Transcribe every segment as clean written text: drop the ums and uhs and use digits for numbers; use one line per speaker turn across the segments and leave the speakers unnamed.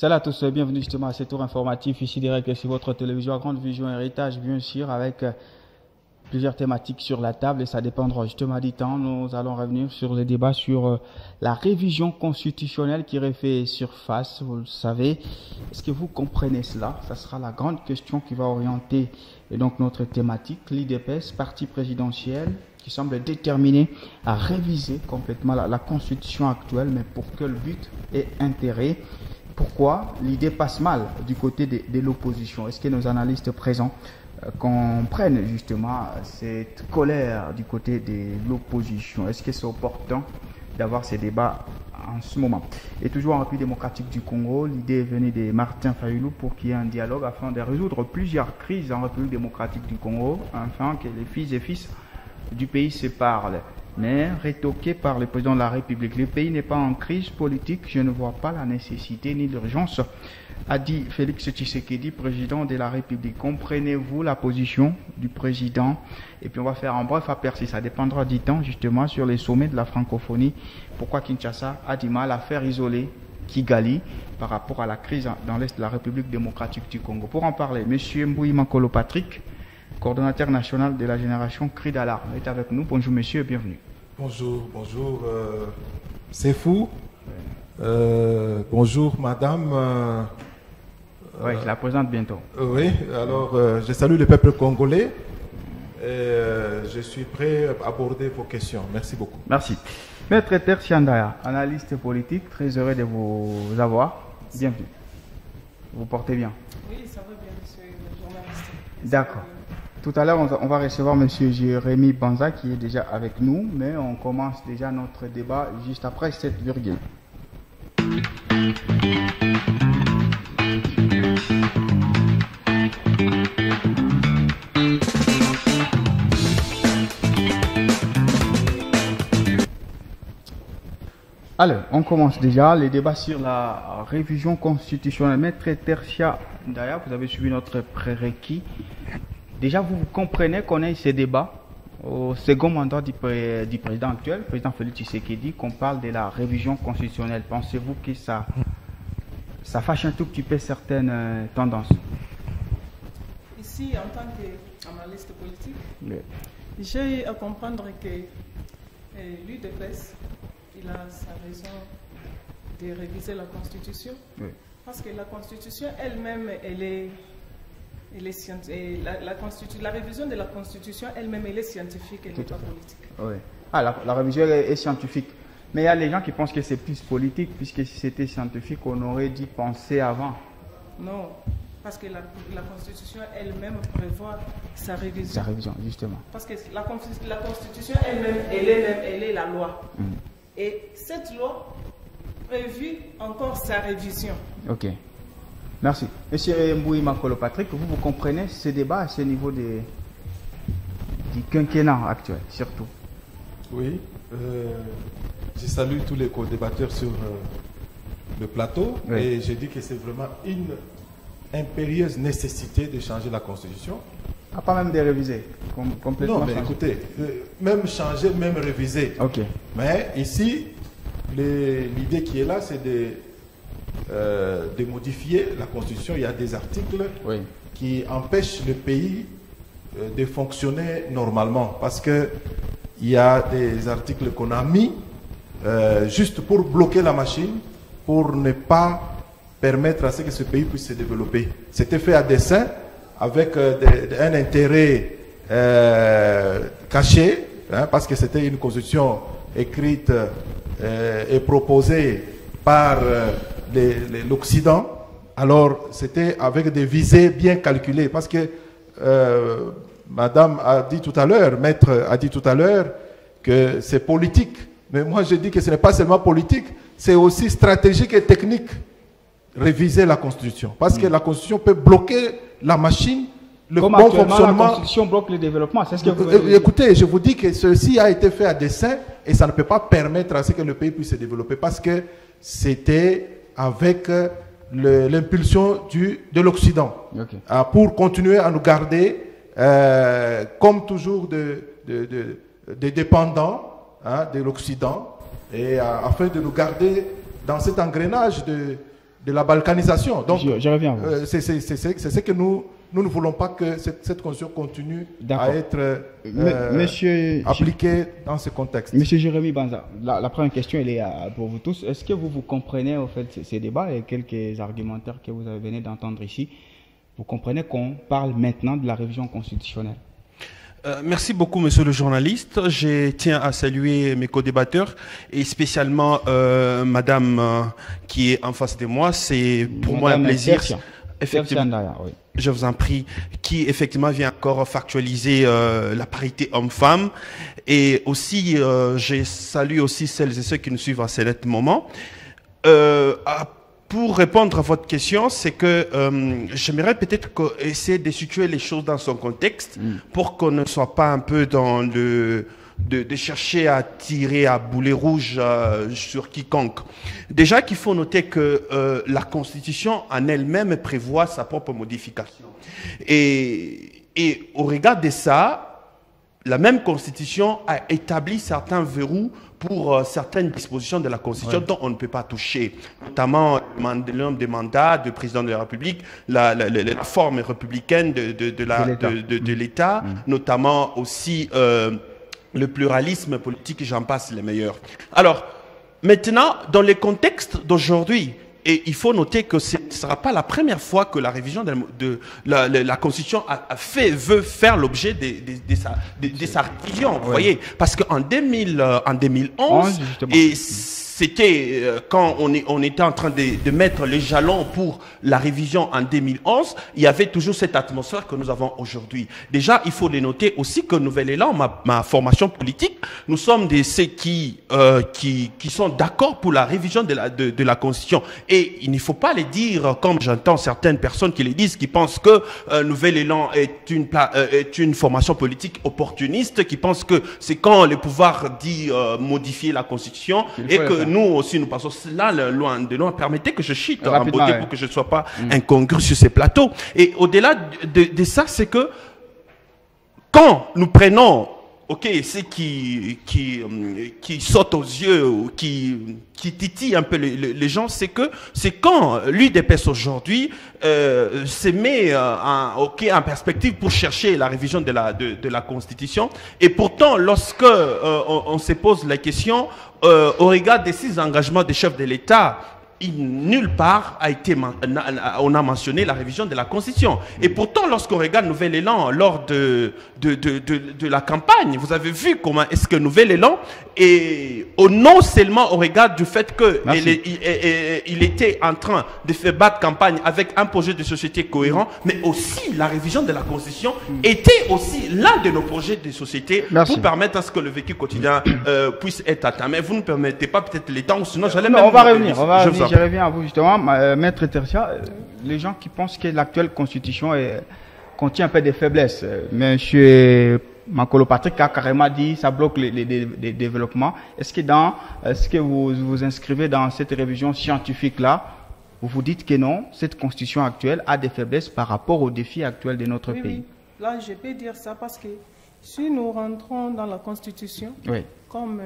Salut à tous, bienvenue justement à ce tour informatif ici direct sur votre télévision à Grande Vision Héritage, bien sûr, avec plusieurs thématiques sur la table et ça dépendra justement du temps. Nous allons revenir sur les débats sur la révision constitutionnelle qui refait surface, vous le savez. Est-ce que vous comprenez cela? Ça sera la grande question qui va orienter et donc notre thématique. L'IDPS, parti présidentiel, qui semble déterminé à réviser complètement la constitution actuelle, mais pour quel but et intérêt? Pourquoi l'idée passe mal du côté de l'opposition? Est-ce que nos analystes présents comprennent justement cette colère du côté de l'opposition? Est-ce que c'est opportun d'avoir ces débats en ce moment? Et toujours en République démocratique du Congo, l'idée est venue de Martin Fayulu pour qu'il y ait un dialogue afin de résoudre plusieurs crises en République démocratique du Congo, afin que les filles et fils du pays se parlent. Mais rétoqué par le président de la République, le pays n'est pas en crise politique, je ne vois pas la nécessité ni l'urgence, a dit Félix Tshisekedi, président de la République. Comprenez-vous la position du président? Et puis on va faire un bref aperçu, ça dépendra du temps justement sur les sommets de la francophonie. Pourquoi Kinshasa a du mal à faire isoler Kigali par rapport à la crise dans l'Est de la République démocratique du Congo? Pour en parler, M. Mbouyi Makolo Patrick, coordonnateur national de la génération Cri d'alarme, est avec nous. Bonjour monsieur, bienvenue.
Bonjour, bonjour. C'est fou. Bonjour madame.
Oui, je la présente bientôt.
Oui, alors je salue le peuple congolais et je suis prêt à aborder vos questions. Merci beaucoup.
Merci. Maître Tertia Ndaya, analyste politique, très heureux de vous avoir. Bienvenue. Vous portez bien?
Oui, ça va bien, monsieur le journaliste.
D'accord. Tout à l'heure, on va recevoir M. Jérémy Banza qui est déjà avec nous, mais on commence déjà notre débat juste après cette virgule. Alors, on commence déjà les débats sur la révision constitutionnelle. Maître Tertia Ndaya, vous avez suivi notre prérequis. Déjà, vous comprenez qu'on ait ces débats au second mandat du président actuel, le président Félix Tshisekedi, qu'on parle de la révision constitutionnelle. Pensez-vous que ça fâche un tout petit peu certaines tendances?
Ici, en tant qu'analyste politique,
Oui.
j'ai à comprendre que l'UDPS, il a sa raison de réviser la Constitution,
Oui.
parce que la Constitution elle-même, elle est scientifique. La révision de la Constitution elle-même, elle est scientifique, elle n'est pas politique.
Oui. Ah, la révision est scientifique. Mais il y a les gens qui pensent que c'est plus politique, puisque si c'était scientifique, on aurait dû penser avant.
Non, parce que la Constitution elle-même prévoit sa révision.
Sa révision, justement.
Parce que la Constitution elle-même, elle est la loi. Et cette loi prévue encore sa révision.
Ok. Merci. Monsieur Mbouyi Makolo Patrick, vous comprenez ce débat à ce niveau du quinquennat actuel, surtout?
Oui, je salue tous les co-débatteurs sur le plateau, oui. Et je dis que c'est vraiment une impérieuse nécessité de changer la Constitution.
Ah, pas même de réviser, complètement.
Non, mais changer. Écoutez, même changer, même réviser.
Ok.
Mais ici, l'idée qui est là, c'est de modifier la Constitution. Il y a des articles qui empêchent le pays de fonctionner normalement. Parce qu'il y a des articles qu'on a mis juste pour bloquer la machine, pour ne pas permettre à ce que ce pays puisse se développer. C'était fait à dessein, avec un intérêt caché, hein, parce que c'était une constitution écrite et proposée par l'Occident. Alors c'était avec des visées bien calculées, parce que madame a dit tout à l'heure, maître a dit tout à l'heure que c'est politique, mais moi je dis que ce n'est pas seulement politique, c'est aussi stratégique et technique, réviser la Constitution, parce que la Constitution peut bloquer la machine, le
comme
bon fonctionnement.
La Constitution bloque le développement, c'est ce que vous...
Écoutez, je vous dis que ceci a été fait à dessein et ça ne peut pas permettre à ce que le pays puisse se développer, parce que c'était avec l'impulsion de l'Occident, pour continuer à nous garder comme toujours des dépendants, hein, de l'Occident, et afin de nous garder dans cet engrenage la balkanisation. Donc,
je reviens.
C'est ce que nous ne voulons pas que cette constitution continue à être appliquée dans ce contexte.
Monsieur Jérémy Banza, la première question, elle est pour vous tous. Est-ce que vous comprenez en fait ces débats et quelques argumentaires que vous venez d'entendre ici? Vous comprenez qu'on parle maintenant de la révision constitutionnelle?
Merci beaucoup, monsieur le journaliste. Je tiens à saluer mes co-débatteurs et spécialement madame qui est en face de moi. C'est pour moi un plaisir. Effectivement, oui. Je vous en prie, qui effectivement vient encore factualiser la parité homme-femme. Et aussi, je salue aussi celles et ceux qui nous suivent à ce moment. Pour répondre à votre question, c'est que j'aimerais peut-être essayer de situer les choses dans son contexte pour qu'on ne soit pas un peu dans le... De chercher à tirer à boulet rouge sur quiconque. Déjà qu'il faut noter que la Constitution en elle-même prévoit sa propre modification. Et au regard de ça, la même Constitution a établi certains verrous pour certaines dispositions de la Constitution dont on ne peut pas toucher, notamment le nombre de mandats du président de la République, la forme républicaine de l'État, notamment aussi le pluralisme politique, j'en passe les meilleurs. Alors, maintenant, dans le contexte d'aujourd'hui, et il faut noter que ce ne sera pas la première fois que la révision de la Constitution veut faire l'objet de sa révision, vous voyez. Parce qu'en 2011, et c'était quand on était en train de mettre les jalons pour la révision en 2011, il y avait toujours cette atmosphère que nous avons aujourd'hui. Déjà, il faut les noter aussi que Nouvel Élan, ma formation politique, nous sommes de ceux qui sont d'accord pour la révision de la Constitution. Et il ne faut pas les dire, comme j'entends certaines personnes qui les disent, qui pensent que Nouvel Élan est une formation politique opportuniste, qui pensent que c'est quand le pouvoir dit modifier la Constitution et que nous aussi nous passons cela loin de loin. Permettez que je chute en beauté pour que je ne sois pas incongru sur ces plateaux. Et au-delà de ça, c'est que quand nous prenons ceux qui sautent aux yeux ou qui titillent un peu les gens, c'est que c'est quand l'UDPS aujourd'hui se met en perspective pour chercher la révision de la Constitution. Et pourtant, lorsque on se pose la question, au regard de ces engagements des chefs de l'État, nulle part on a mentionné la révision de la Constitution. Et pourtant, lorsqu'on regarde Nouvel Élan lors de la campagne, vous avez vu comment est-ce que Nouvel Élan est non seulement au regard du fait qu'il était en train de faire battre campagne avec un projet de société cohérent, mais aussi la révision de la Constitution était aussi l'un de nos projets de société pour permettre à ce que le vécu quotidien puisse être atteint. Mais vous ne permettez pas peut-être les temps, sinon j'allais même...
On va revenir. Je reviens à vous justement, Maître Tertia. Les gens qui pensent que l'actuelle constitution contient un peu de faiblesses. Monsieur Makolo Patrick a carrément dit que ça bloque les développements. Est-ce que vous vous inscrivez dans cette révision scientifique-là? Vous vous dites que non, cette constitution actuelle a des faiblesses par rapport aux défis actuels de notre pays.
Oui. Là, je peux dire ça parce que si nous rentrons dans la constitution, comme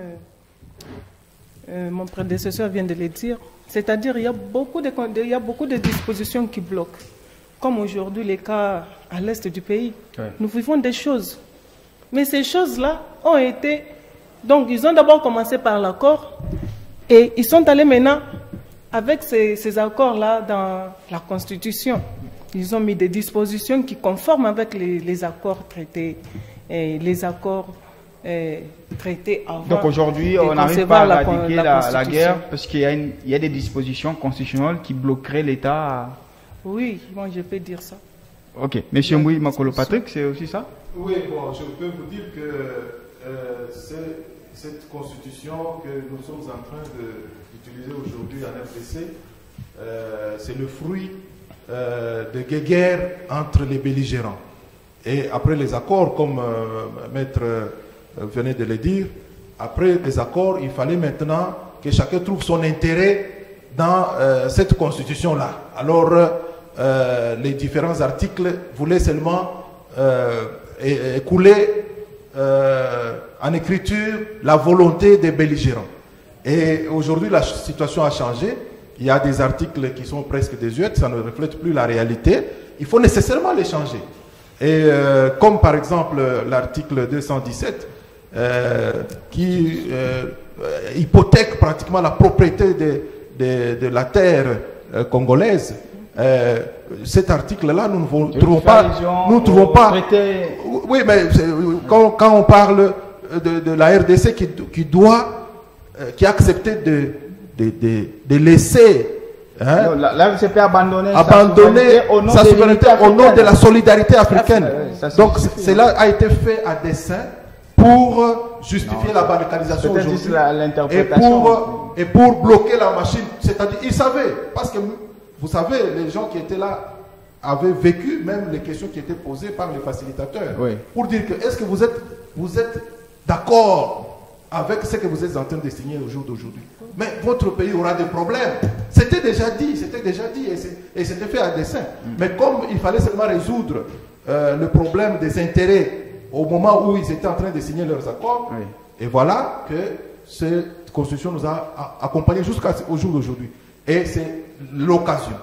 mon prédécesseur vient de le dire, c'est-à-dire il y a beaucoup de dispositions qui bloquent. Comme aujourd'hui les cas à l'est du pays, nous vivons des choses. Mais ces choses-là ont été... Donc ils ont d'abord commencé par l'accord et ils sont allés maintenant avec ces accords-là dans la Constitution. Ils ont mis des dispositions qui conforment avec les accords traités et les accords traités avant.
Donc aujourd'hui, on n'arrive pas à éradiquer la guerre parce qu'il y a des dispositions constitutionnelles qui bloqueraient l'État.
Oui, moi je peux dire ça.
Ok. Monsieur Mouy Makolo Patrick, c'est aussi ça?
Oui, bon, je peux vous dire que cette constitution que nous sommes en train d'utiliser aujourd'hui en RDC, c'est le fruit de guerres entre les belligérants. Et après les accords, comme Maître venait de le dire, après les accords, il fallait maintenant que chacun trouve son intérêt dans cette constitution-là. Alors, les différents articles voulaient seulement écouler en écriture la volonté des belligérants. Et aujourd'hui, la situation a changé il y a des articles qui sont presque désuets, ça ne reflète plus la réalité, il faut nécessairement les changer. Et comme par exemple l'article 217 qui hypothèque pratiquement la propriété de la terre congolaise. Cet article-là, nous ne trouvons pas. Nous ne trouvons pas. Oui, mais quand on parle de la RDC qui a accepté de laisser
la RDC abandonner
sa souveraineté au nom de la solidarité africaine. Donc cela a été fait à dessein pour justifier la radicalisation aujourd'hui et pour bloquer la machine. C'est-à-dire, ils savaient, parce que vous savez, les gens qui étaient là avaient vécu même les questions qui étaient posées par les facilitateurs. Oui. Pour dire que est-ce que vous êtes d'accord avec ce que vous êtes en train de signer au jour d'aujourd'hui? Mais votre pays aura des problèmes. C'était déjà dit et c'était fait à dessein. Mais comme il fallait seulement résoudre le problème des intérêts au moment où ils étaient en train de signer leurs accords, et voilà que cette constitution nous a accompagnés jusqu'au jour d'aujourd'hui. Et c'est l'occasion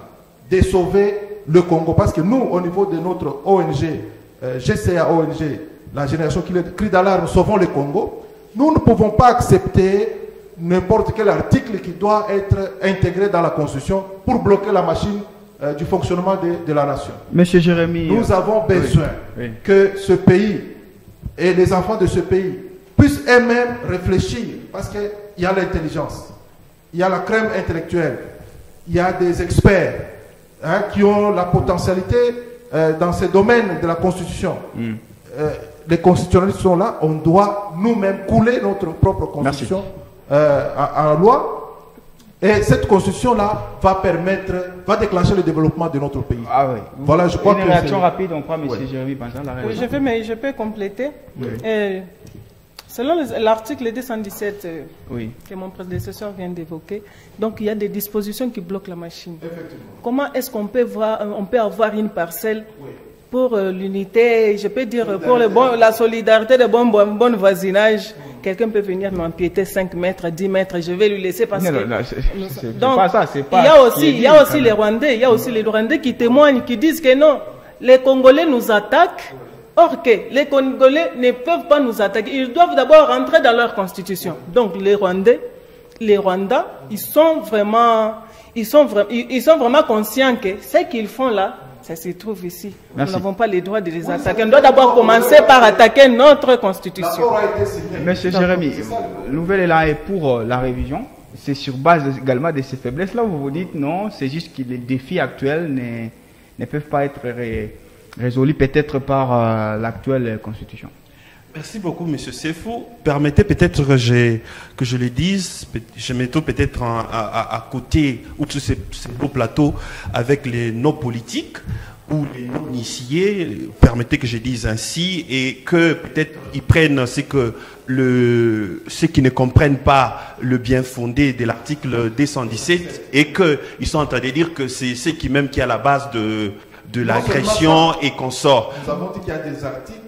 de sauver le Congo, parce que nous, au niveau de notre ONG, GCA ONG, la génération cri d'alarme, sauvons le Congo, nous ne pouvons pas accepter n'importe quel article qui doit être intégré dans la Constitution pour bloquer la machine du fonctionnement de la nation.
Monsieur Jérémy,
nous avons besoin que ce pays et les enfants de ce pays puissent eux-mêmes réfléchir, parce qu'il y a l'intelligence, il y a la crème intellectuelle, il y a des experts qui ont la potentialité dans ces domaines de la Constitution. Les constitutionnalistes sont là, on doit nous-mêmes couler notre propre Constitution en loi. Et cette Constitution-là va déclencher le développement de notre pays.
Ah oui.
Voilà, je crois
une réaction rapide, on croit, M. Jérémy Banza, la
réaction. Oui, je peux compléter. Oui. Selon l'article 217 que mon prédécesseur vient d'évoquer, donc il y a des dispositions qui bloquent la machine. Comment est-ce qu'on peut avoir une parcelle pour l'unité, je peux dire, pour la solidarité, le bon voisinage? Quelqu'un peut venir m'empiéter 5 mètres, 10 mètres, je vais lui laisser passer. Donc, il y a aussi les Rwandais, les Rwandais qui témoignent, qui disent que non, les Congolais nous attaquent. Or que les Congolais ne peuvent pas nous attaquer. Ils doivent d'abord rentrer dans leur constitution. Donc les Rwandais, ils sont vraiment conscients que ce qu'ils font là, ça se trouve ici. Merci. Nous n'avons pas les droits de les attaquer. On doit d'abord commencer par attaquer notre constitution.
Monsieur Jérémy, nouvel élan est pour la révision. C'est sur base également de ces faiblesses-là où vous vous dites non, c'est juste que les défis actuels ne peuvent pas être résolu peut-être par l'actuelle constitution.
Merci beaucoup, M. Sefou. Permettez peut-être que je le dise, je mets peut-être à côté, ou sur ces beaux plateaux, avec les non-politiques ou les non-initiés, permettez que je dise ainsi, et que peut-être ils prennent ceux qui ne comprennent pas le bien fondé de l'article 217, et qu'ils sont en train de dire que c'est ce qui est à la base de l'agression et qu'on sort.
Nous avons dit qu'il y a des articles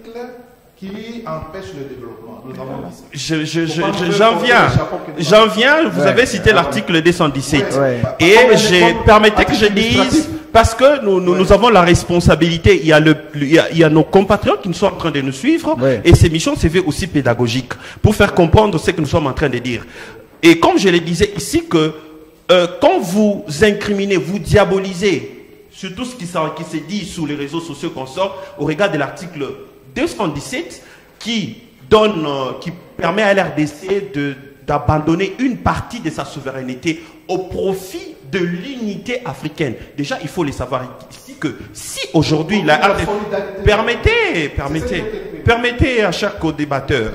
qui empêchent le développement.
J'en viens. Vous avez cité l'article 217. Et permettez que je dise, parce que nous avons la responsabilité, il y a nos compatriotes qui nous sont en train de nous suivre, et ces missions se veulent aussi pédagogiques, pour faire comprendre ce que nous sommes en train de dire. Et comme je le disais ici, que quand vous incriminez, vous diabolisez, sur tout ce qui se dit sur les réseaux sociaux qu'on sort, au regard de l'article 217 qui permet à l'RDC d'abandonner une partie de sa souveraineté au profit de l'unité africaine. Déjà, il faut le savoir ici que si aujourd'hui la RDC... Permettez à chaque co-débatteur.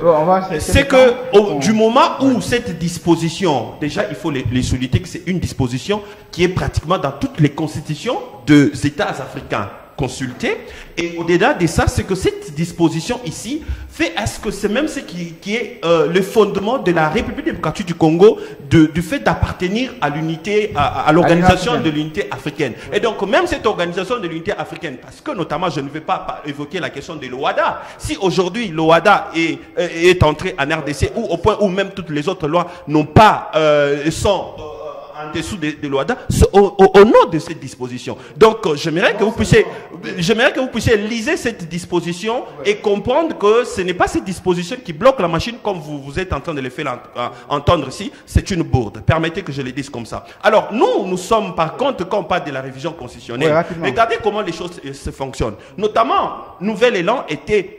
C'est que du moment où cette disposition, déjà il faut les souligner que c'est une disposition qui est pratiquement dans toutes les constitutions des États africains consultés. Et au-delà de ça, c'est que cette disposition ici fait à ce que c'est même ce qui est le fondement de la République démocratique du Congo, du fait d'appartenir à l'unité, à l'organisation de l'unité africaine. Et donc même cette organisation de l'unité africaine, parce que notamment je ne vais pas évoquer la question de l'OADA. Si aujourd'hui l'OADA est entrée en RDC, ou au point où même toutes les autres lois n'ont pas sont en dessous de l'OHADA au nom de cette disposition. Donc, j'aimerais que vous puissiez liser cette disposition et comprendre que ce n'est pas cette disposition qui bloque la machine comme vous êtes en train de le faire entendre ici. C'est une bourde. Permettez que je le dise comme ça. Alors, nous sommes par contre, quand on parle de la révision constitutionnelle, regardez comment les choses se fonctionnent. Notamment, Nouvel Élan était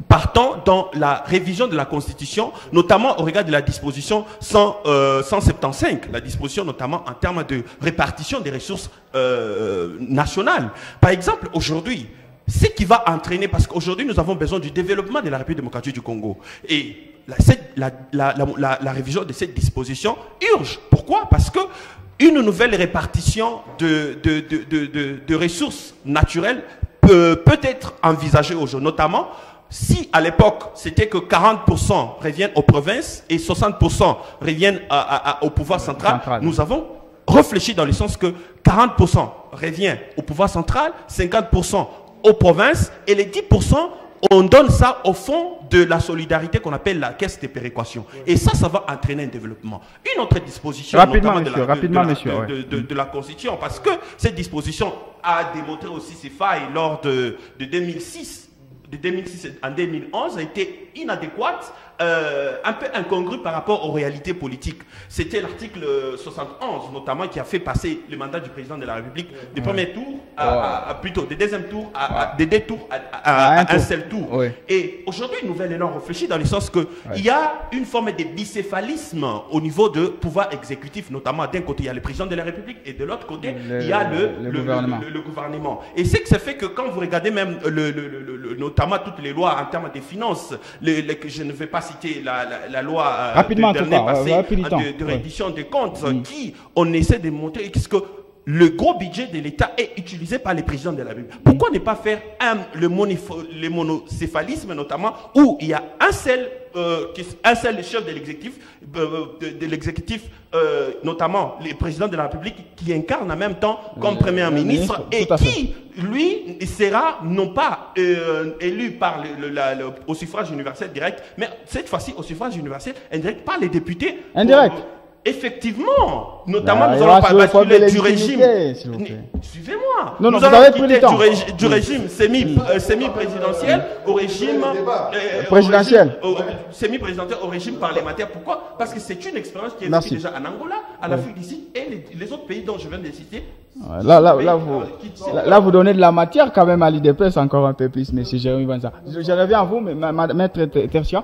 partant dans la révision de la Constitution, notamment au regard de la disposition 175, la disposition notamment en termes de répartition des ressources nationales. Par exemple, aujourd'hui, ce qui va entraîner, parce qu'aujourd'hui nous avons besoin du développement de la République démocratique du Congo, et la révision de cette disposition urge. Pourquoi? Parce que une nouvelle répartition de ressources naturelles peut être envisagée aujourd'hui, notamment si à l'époque c'était que 40% reviennent aux provinces et 60% reviennent au pouvoir central, nous avons réfléchi dans le sens que 40% revient au pouvoir central, 50% aux provinces et les 10% on donne ça au fond de la solidarité qu'on appelle la caisse de péréquation. Et ça va entraîner un développement. Une autre disposition de la Constitution, parce que cette disposition a démontré aussi ses failles lors de 2006. De 2006 en 2011 a été inadéquate, un peu incongrue par rapport aux réalités politiques. C'était l'article 71 notamment qui a fait passer le mandat du président de la République du premier tour plutôt des deuxième tour des deux tours à un seul tour. Oui. Et aujourd'hui, Nouvel Élan réfléchit dans le sens que il y a une forme de bicéphalisme au niveau de pouvoir exécutif, notamment d'un côté il y a le président de la République et de l'autre côté il y a le gouvernement. Et c'est que ça fait que quand vous regardez même notamment toutes les lois en termes de finances, je ne vais pas citer la loi de reddition des comptes qui on essaie de montrer que le gros budget de l'État est utilisé par les présidents de la République. Pourquoi ne pas faire le monocéphalisme notamment où il y a un seul chef de l'exécutif, notamment le président de la République qui incarne en même temps comme Premier ministre et qui, lui, sera non pas élu par au suffrage universel direct, mais cette fois-ci au suffrage universel indirect par les députés.
Indirect.
Effectivement, notamment nous allons pas basculer du régime. Suivez-moi.
Nous allons quitter
du régime semi-présidentiel au régime
présidentiel.
Semi-présidentiel au régime parlementaire. Pourquoi? Parce que c'est une expérience qui est vécue déjà en Angola, en Afrique d'ici et les autres pays dont je viens de citer.
Là, vous donnez de la matière quand même à l'IDPS encore un peu plus, M. Jérémy Banza. Je reviens à vous, maître Tertia.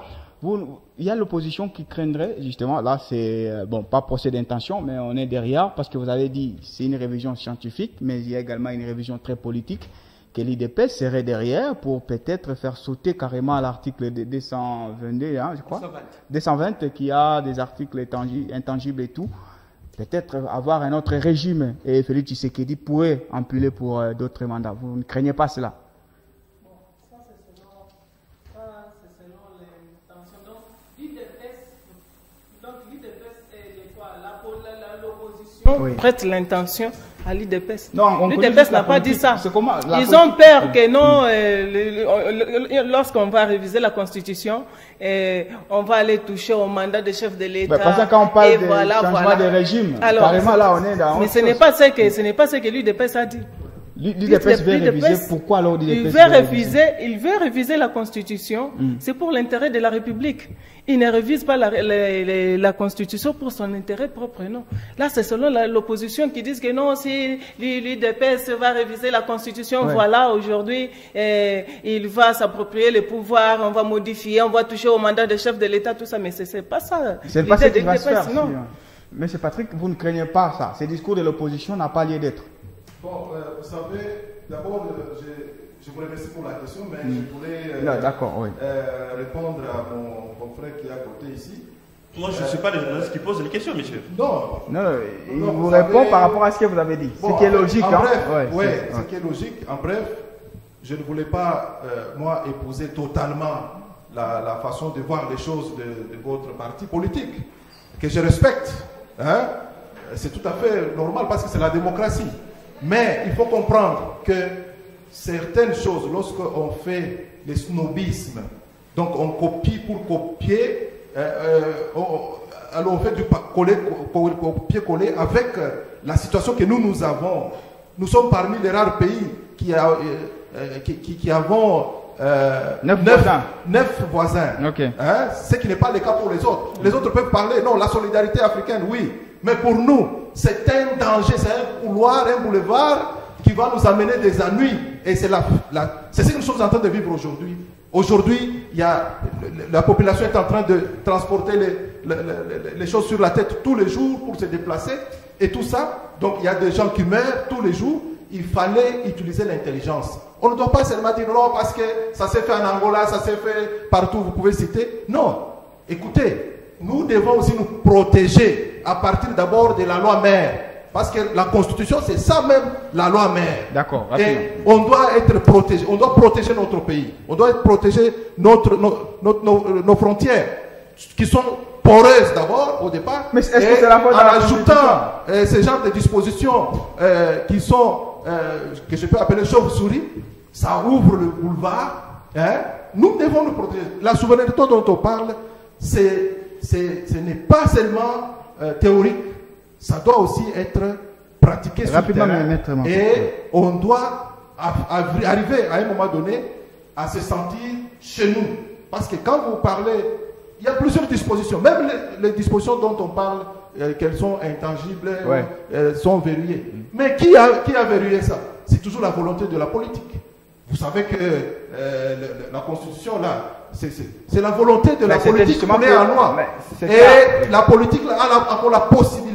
Il y a l'opposition qui craindrait, justement, là c'est, bon, pas procès d'intention, mais on est derrière, parce que vous avez dit, c'est une révision scientifique, mais il y a également une révision très politique, que l'IDPS serait derrière pour peut-être faire sauter carrément l'article 222, hein, je crois, 220, qui a des articles intangibles et tout, peut-être avoir un autre régime, et Félix Tshisekedi pourrait empiler pour d'autres mandats. Vous ne craignez pas cela?
Prête l'intention à l'IDPS. L'IDPS n'a pas dit ça. Ils ont peur que non, lorsqu'on va réviser la Constitution, on va aller toucher au mandat de chef de l'État.
Parce que quand on parle de changement de régime, carrément là on est dans...
Mais ce n'est pas ce que l'IDPS a dit.
L'IDPS veut réviser. Pourquoi alors
l'IDPS il veut réviser la Constitution. C'est pour l'intérêt de la République. Il ne révise pas la Constitution pour son intérêt propre, non. Là, c'est selon l'opposition qui dit que non, si l'IDPS va réviser la Constitution, voilà, aujourd'hui, il va s'approprier les pouvoirs, on va modifier, on va toucher au mandat de chef de l'État, tout ça. Mais c'est pas ça.
C'est pas ça qui va se faire. Non. Mais c'est Patrick, vous ne craignez pas ça. Ce discours de l'opposition n'a pas lieu d'être.
Bon, vous savez, d'abord, je vous remercie pour la question, mais je voulais répondre à mon confrère qui est à côté ici.
Moi, je ne suis pas le journaliste qui pose les questions, monsieur.
Non,
il vous répond par rapport à ce que vous avez dit. Ce qui est logique.
Ce qui est logique. En bref, je ne voulais pas, moi, épouser totalement la façon de voir les choses de votre parti politique, que je respecte. Hein? C'est tout à fait normal parce que c'est la démocratie. Mais il faut comprendre que certaines choses, lorsqu'on fait le snobisme, donc on copie pour copier, alors on fait du copier-coller avec la situation que nous avons. Nous sommes parmi les rares pays qui avons 9 voisins.
Okay.
Hein? Ce qui n'est pas le cas pour les autres. Les autres peuvent parler, non, la solidarité africaine, oui. Mais pour nous, c'est un danger, c'est un couloir, un boulevard qui va nous amener des ennuis. Et c'est ce que nous sommes en train de vivre aujourd'hui. Aujourd'hui, la population est en train de transporter les choses sur la tête tous les jours pour se déplacer. Et tout ça, donc il y a des gens qui meurent tous les jours. Il fallait utiliser l'intelligence. On ne doit pas seulement dire non parce que ça s'est fait en Angola, ça s'est fait partout, vous pouvez citer. Non. Écoutez, nous devons aussi nous protéger à partir d'abord de la loi mère. Parce que la Constitution, c'est ça même, la loi mère.
D'accord.
Et on doit être protégé. On doit protéger notre pays. On doit protéger nos frontières, qui sont poreuses d'abord, au départ. Mais est-ce que c'est la faute en ajoutant ce genre de dispositions qui sont, que je peux appeler chauve-souris, ça ouvre le boulevard. Hein? Nous devons nous protéger. La souveraineté dont on parle, ce n'est pas seulement théorique. Ça doit aussi être pratiqué sur le terrain. Et on doit arriver à un moment donné à se sentir chez nous. Parce que quand vous parlez, il y a plusieurs dispositions. Même les dispositions dont on parle, qu'elles sont intangibles, elles sont verrouillées. Mais qui a verrouillé ça? C'est toujours la volonté de la politique. Vous savez que la Constitution, là, c'est la volonté de la politique qu'on est en loi. Et la politique a encore la possibilité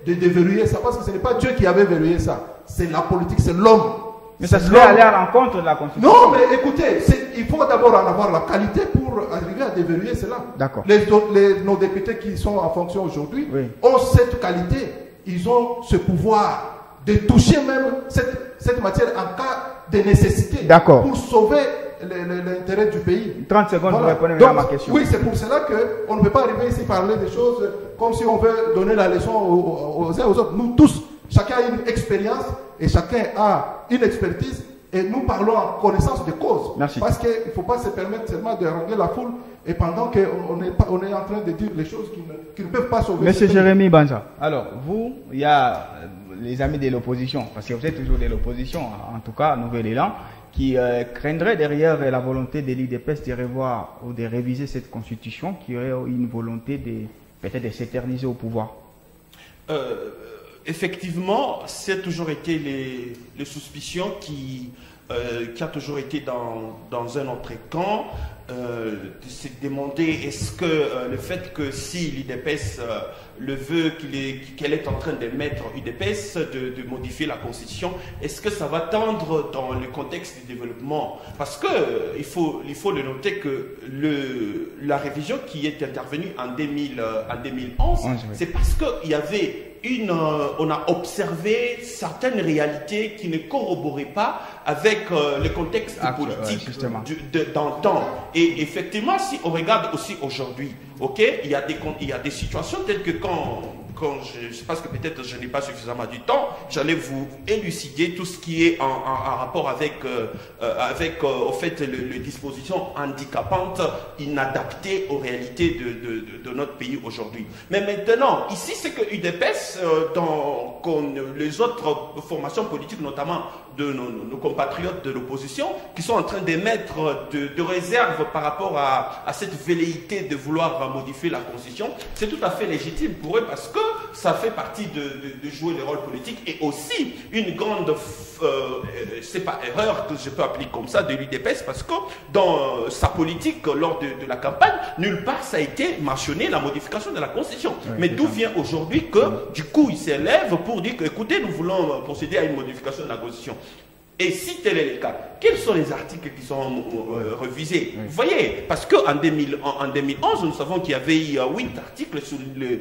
de déverrouiller ça, parce que ce n'est pas Dieu qui avait verrouillé ça. C'est la politique, c'est l'homme.
Mais ça serait aller à l'encontre de la Constitution.
Non, mais écoutez, il faut d'abord en avoir la qualité pour arriver à déverrouiller cela.
D'accord.
Nos députés qui sont en fonction aujourd'hui ont cette qualité. Ils ont ce pouvoir de toucher même cette matière en cas de nécessité.
D'accord.
Pour sauver l'intérêt du pays.
30 secondes, vous répondez à ma question.
Oui, c'est pour cela qu'on ne peut pas arriver ici parler des choses comme si on veut donner la leçon aux uns aux autres. Nous tous, chacun a une expérience et chacun a une expertise et nous parlons en connaissance de cause.
Merci.
Parce qu'il ne faut pas se permettre seulement de ranger la foule et pendant qu'on est en train de dire les choses qui ne peuvent pas sauver.
Monsieur Jérémy Banza, alors vous, il y a les amis de l'opposition, parce que vous êtes toujours de l'opposition, en tout cas, Nouvel Élan, qui craindrait derrière la volonté de l'IDPS de revoir ou de réviser cette constitution, qui aurait une volonté peut-être de s'éterniser au pouvoir.
Effectivement, c'est toujours été les suspicions qui a toujours été dans un autre camp, de se demander est-ce que le fait que si l'IDPS le veut, qu'elle est en train de mettre l'IDPS, de modifier la Constitution, est-ce que ça va tendre dans le contexte du développement? Parce que il faut le noter que la révision qui est intervenue en 2011, c'est parce qu'il y avait on a observé certaines réalités qui ne corroboraient pas avec le contexte politique dans le temps. Et effectivement, si on regarde aussi aujourd'hui, il y a des situations telles que quand je pense que peut-être je n'ai pas suffisamment du temps, j'allais vous élucider tout ce qui est en rapport avec au fait les dispositions handicapantes, inadaptées aux réalités de notre pays aujourd'hui. Mais maintenant, ici, c'est que UDPS, comme les autres formations politiques, notamment de nos compatriotes de l'opposition, qui sont en train d'émettre de réserves par rapport à cette velléité de vouloir modifier la Constitution, c'est tout à fait légitime pour eux parce que ça fait partie de jouer le rôle politique et aussi une grande, c'est pas erreur que je peux appeler comme ça, de l'UDPS parce que dans sa politique lors de la campagne, nulle part ça a été mentionné la modification de la Constitution. Mais d'où vient aujourd'hui que du coup il s'élève pour dire que écoutez, nous voulons procéder à une modification de la Constitution. Et si tel est le cas, quels sont les articles qui sont revisés? Vous voyez, parce qu'en 2011, nous savons qu'il y avait 8 articles sur le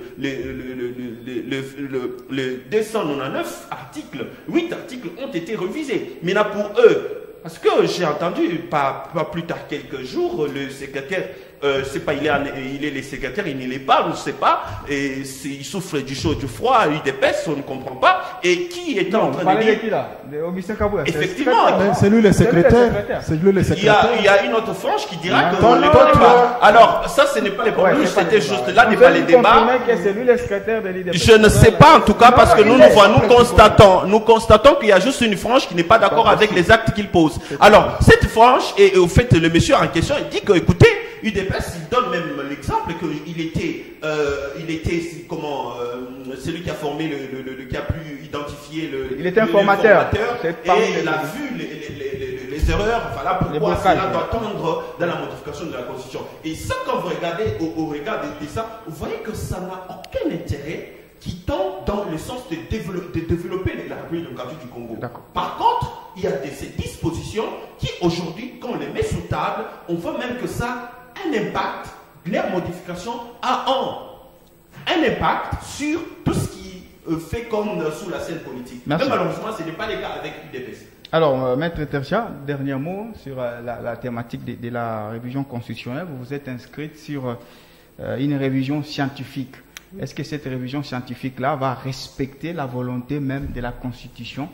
299 articles. 8 articles ont été revisés. Maintenant pour eux, parce que j'ai entendu, pas plus tard quelques jours, le secrétaire c'est pas, il est le secrétaire, il ne l'est pas, on ne sait pas, et il souffre du chaud, du froid, UDPS, on ne comprend pas, et qui est en train de dire...
qui là? Augustin Kabouya.
Effectivement. C'est lui le secrétaire. C'est lui le secrétaire.
Il y a une autre frange qui dira que on ne connaît pas. Alors, ça, ce n'est pas les problèmes, c'était juste là, n'est pas les débats.
C'est lui le secrétaire de l'IDPS.
Je ne sais pas, en tout cas, parce que nous constatons qu'il y a juste une frange qui n'est pas d'accord avec les actes qu'il pose. Alors, cette frange, et au fait, le monsieur en question, il dit que, écoutez, UDPS, il donne même l'exemple qu'il était, celui qui a formé qui a pu identifier
il était informateur.
Et il a vu les erreurs, voilà pourquoi cela doit tendre dans la modification de la Constitution. Et ça, quand vous regardez, au regard de ça, vous voyez que ça n'a aucun intérêt qui tend dans le sens de développer la République démocratique du Congo. Par contre, il y a ces dispositions qui, aujourd'hui, quand on les met sous table, on voit même que ça a un impact, leur modification a un impact sur tout ce qui fait comme sous la scène politique. Mais malheureusement, ce n'est pas le cas avec l'UDPS.
Alors, Maître Tertia, dernier mot sur la thématique de la révision constitutionnelle. Vous vous êtes inscrite sur une révision scientifique. Est-ce que cette révision scientifique-là va respecter la volonté même de la Constitution,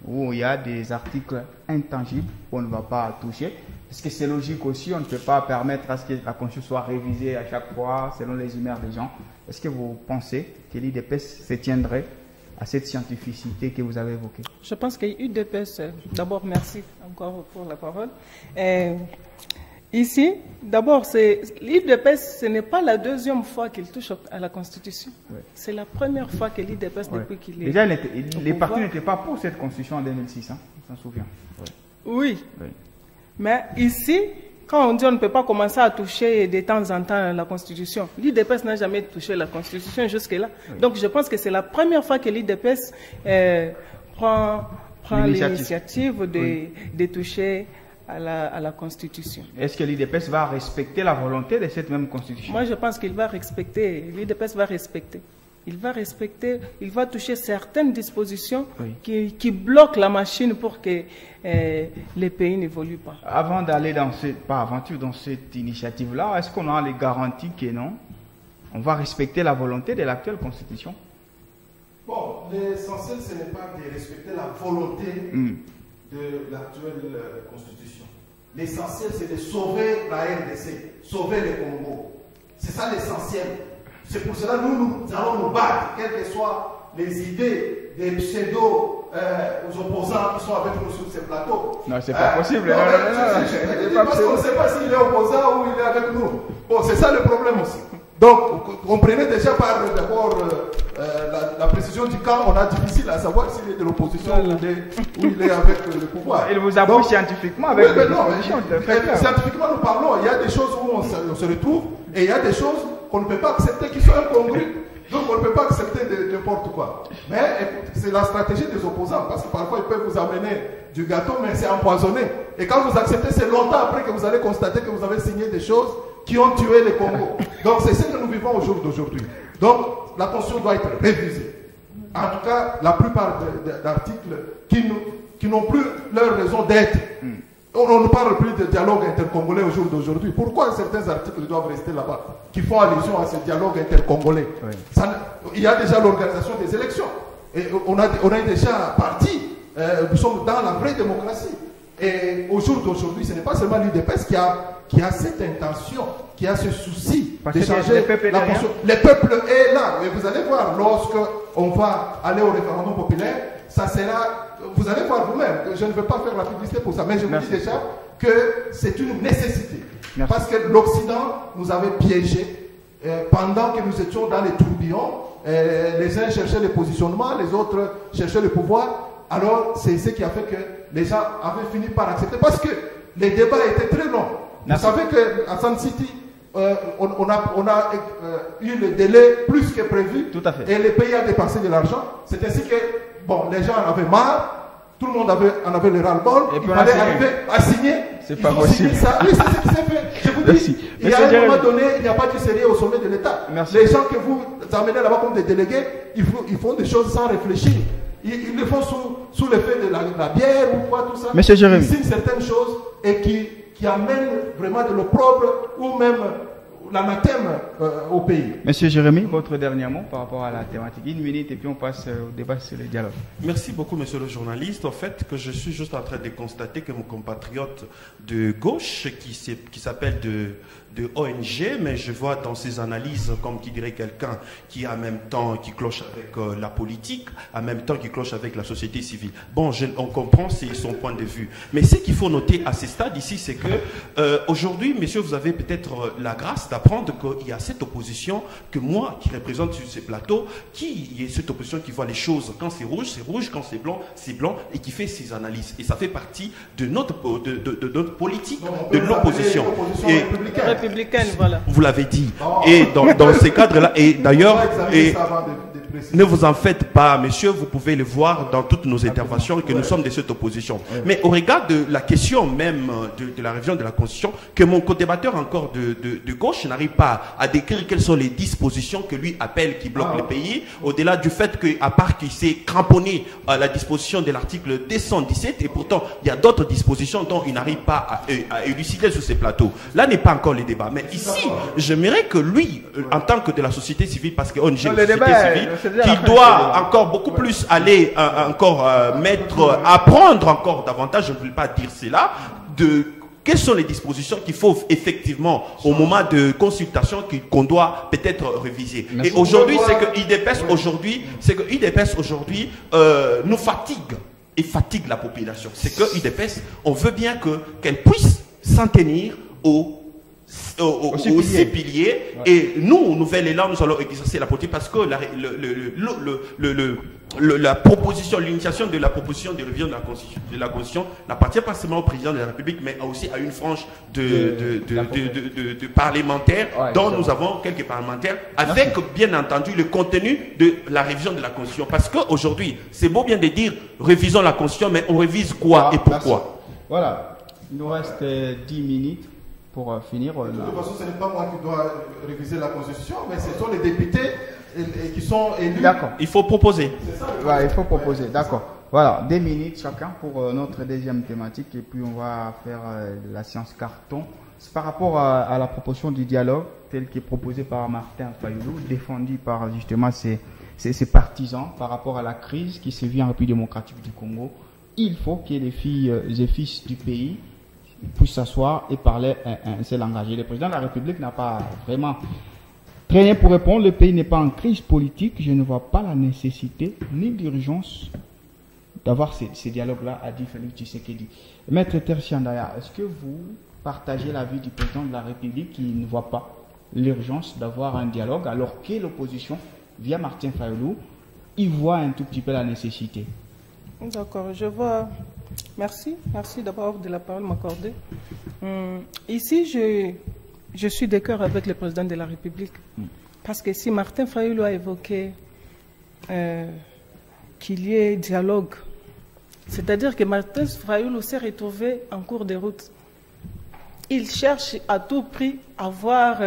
où il y a des articles intangibles qu'on ne va pas toucher? Est-ce que c'est logique aussi? On ne peut pas permettre à ce que la Constitution soit révisée à chaque fois selon les humeurs des gens. Est-ce que vous pensez que l'IDPS se tiendrait à cette scientificité que vous avez évoquée?
Je pense que l'IDPS, d'abord merci encore pour la parole. Ici, d'abord, l'IDPS, ce n'est pas la deuxième fois qu'il touche à la Constitution. Oui. C'est la première fois que l'IDPS, depuis qu'il est...
Déjà, les partis n'étaient pas pour cette Constitution en 2006, hein, on s'en souvient.
Oui. Mais ici, quand on dit on ne peut pas commencer à toucher de temps en temps la Constitution, l'IDPS n'a jamais touché la Constitution jusque-là. Oui. Donc, je pense que c'est la première fois que l'IDPS prend l'initiative de toucher à la Constitution.
Est-ce que l'IDPS va respecter la volonté de cette même Constitution?
Moi, je pense qu'il va respecter, l'IDPS va respecter. Il va respecter, il va toucher certaines dispositions qui bloquent la machine pour que les pays n'évoluent pas.
Avant d'aller dans cette initiative-là, est-ce qu'on a les garanties que non, on va respecter la volonté de l'actuelle Constitution?
Bon, l'essentiel, ce n'est pas de respecter la volonté de l'actuelle Constitution. L'essentiel, c'est de sauver la RDC, sauver le Congo. C'est ça l'essentiel. C'est pour cela que nous allons nous battre, quelles que soient les idées des pseudo-opposants qui sont avec nous sur ces plateaux.
Non, c'est pas possible.
Parce qu'on ne sait pas s'il est opposant ou il est avec nous. Bon, c'est ça le problème aussi. Donc, comprenez déjà par d'abord la précision du camp, on a difficile à savoir s'il est de l'opposition ou il est avec le pouvoir.
Il vous appuie scientifiquement avec
scientifiquement, nous parlons. Il y a des choses où on se retrouve et il y a des choses qu'on ne peut pas accepter qui sont incongrues. Donc, on ne peut pas accepter n'importe quoi. Mais c'est la stratégie des opposants, parce que parfois, ils peuvent vous amener du gâteau, mais c'est empoisonné. Et quand vous acceptez, c'est longtemps après que vous allez constater que vous avez signé des choses qui ont tué les Congo. Donc, c'est ce que nous vivons au jour d'aujourd'hui. Donc, la Constitution doit être révisée. En tout cas, la plupart d'articles qui n'ont plus leur raison d'être. On ne parle plus de dialogue intercongolais au jour d'aujourd'hui. Pourquoi certains articles doivent rester là-bas, qui font allusion à ce dialogue intercongolais? Il y a déjà l'organisation des élections. Et on est déjà parti. Nous sommes dans la vraie démocratie. Et au jour d'aujourd'hui, ce n'est pas seulement l'UDPS qui a cette intention, qui a ce souci de changer la Constitution. Le peuple est là. Et vous allez voir, lorsqu'on va aller au référendum populaire, ça sera... Vous allez voir vous-même, je ne veux pas faire la publicité pour ça, mais je vous dis déjà que c'est une nécessité. Merci. Parce que l'Occident nous avait piégés pendant que nous étions dans les tourbillons. Les uns cherchaient le positionnement, les autres cherchaient le pouvoir. Alors, c'est ce qui a fait que les gens avaient fini par accepter. Parce que les débats étaient très longs. Vous savez qu'à Sun City, on a eu le délai plus que prévu.
Tout à fait.
Et le pays a dépensé de l'argent. C'est ainsi que les gens en avaient marre. Tout le monde en avait le ras-le-bol. Il fallait arriver à signer.
C'est pas possible.
Ça. Oui, c'est ce qui s'est fait. Je vous dis, il y a un moment donné, il n'y a pas de sérieux au sommet de l'État. Les gens que vous amenez là-bas comme des délégués, ils font des choses sans réfléchir. Ils le font sous l'effet de la bière ou quoi, tout ça.
Monsieur Jérémy.
Ils signent certaines choses et qui amènent vraiment de l'opprobre ou même l'anathème au pays.
Monsieur Jérémy, votre dernier mot par rapport à la thématique. 1 minute et puis on passe au débat sur le dialogue.
Merci beaucoup, monsieur le journaliste. En fait, que je suis juste en train de constater que mon compatriote de gauche, qui s'appelle de ONG, mais je vois dans ses analyses comme qui dirait quelqu'un qui en même temps qui cloche avec la politique, en même temps qui cloche avec la société civile. Bon, on comprend son point de vue. Mais ce qu'il faut noter à ce stade ici, c'est que aujourd'hui, messieurs, vous avez peut-être la grâce d'apprendre qu'il y a cette opposition que moi, qui représente sur ces plateaux, qui est cette opposition qui voit les choses quand c'est rouge, quand c'est blanc, et qui fait ses analyses. Et ça fait partie de notre politique, de l'opposition.
Républicaine, voilà.
Vous l'avez dit. Et dans ces cadres-là, et d'ailleurs, ne vous en faites pas, messieurs, vous pouvez le voir dans toutes nos interventions que nous sommes de cette opposition. Mais au regard de la question même de la révision de la Constitution, que mon co-débatteur encore de gauche n'arrive pas à décrire quelles sont les dispositions que lui appelle qui bloquent le pays, au-delà du fait qu'à part qu'il s'est cramponné à la disposition de l'article 217, et pourtant il y a d'autres dispositions dont il n'arrive pas à élucider sur ces plateaux. Là n'est pas encore le débat. Mais ici, j'aimerais que lui, en tant que de la société civile, parce qu'on est une société civile, qu'il doit encore beaucoup plus aller apprendre encore davantage, je ne veux pas dire cela, quelles sont les dispositions qu'il faut effectivement au moment de consultation qu'on doit peut-être réviser. Et aujourd'hui, c'est que IDPS aujourd'hui, nous fatigue et fatigue la population. C'est que IDPS, on veut bien qu'elle puisse s'en tenir aux piliers. Et nous, Nouvel Élan, nous allons exercer la politique parce que la proposition, l'initiation de la proposition de révision de la Constitution n'appartient pas seulement au président de la République, mais aussi à une frange de parlementaires, dont nous avons quelques parlementaires, avec bien entendu le contenu de la révision de la Constitution. Parce qu'aujourd'hui, c'est beau bien de dire révisons la Constitution, mais on révise quoi et pourquoi?
Voilà, il nous reste 10 minutes. Pour finir.
De toute façon, ce n'est pas moi qui dois réviser la Constitution, mais ce sont les députés qui sont élus.
D'accord.
Il faut proposer.
Ouais, il faut proposer, d'accord. Voilà, 2 minutes chacun pour notre deuxième thématique et puis on va faire la séance carton. C'est par rapport à la proposition du dialogue tel qui est proposé par Martin Fayulu, défendu par justement ses partisans par rapport à la crise qui sévit en République démocratique du Congo. Il faut que les filles et fils du pays puissent s'asseoir et parler un seul langage. Et le président de la République n'a pas vraiment très bien pour répondre. Le pays n'est pas en crise politique. Je ne vois pas la nécessité ni l'urgence d'avoir ces dialogues-là, a dit Félix Tshisekedi. Maître Tertiandaya, est-ce que vous partagez l'avis du président de la République qui ne voit pas l'urgence d'avoir un dialogue alors que l'opposition, via Martin Fayulu, y voit un tout petit peu la nécessité?
D'accord, je vois. Merci d'avoir de la parole m'accorder. Ici, je suis d'accord avec le président de la République. Parce que si Martin Fayulu a évoqué qu'il y ait dialogue, c'est-à-dire que Martin Fayulu s'est retrouvé en cours de route. Il cherche à tout prix à avoir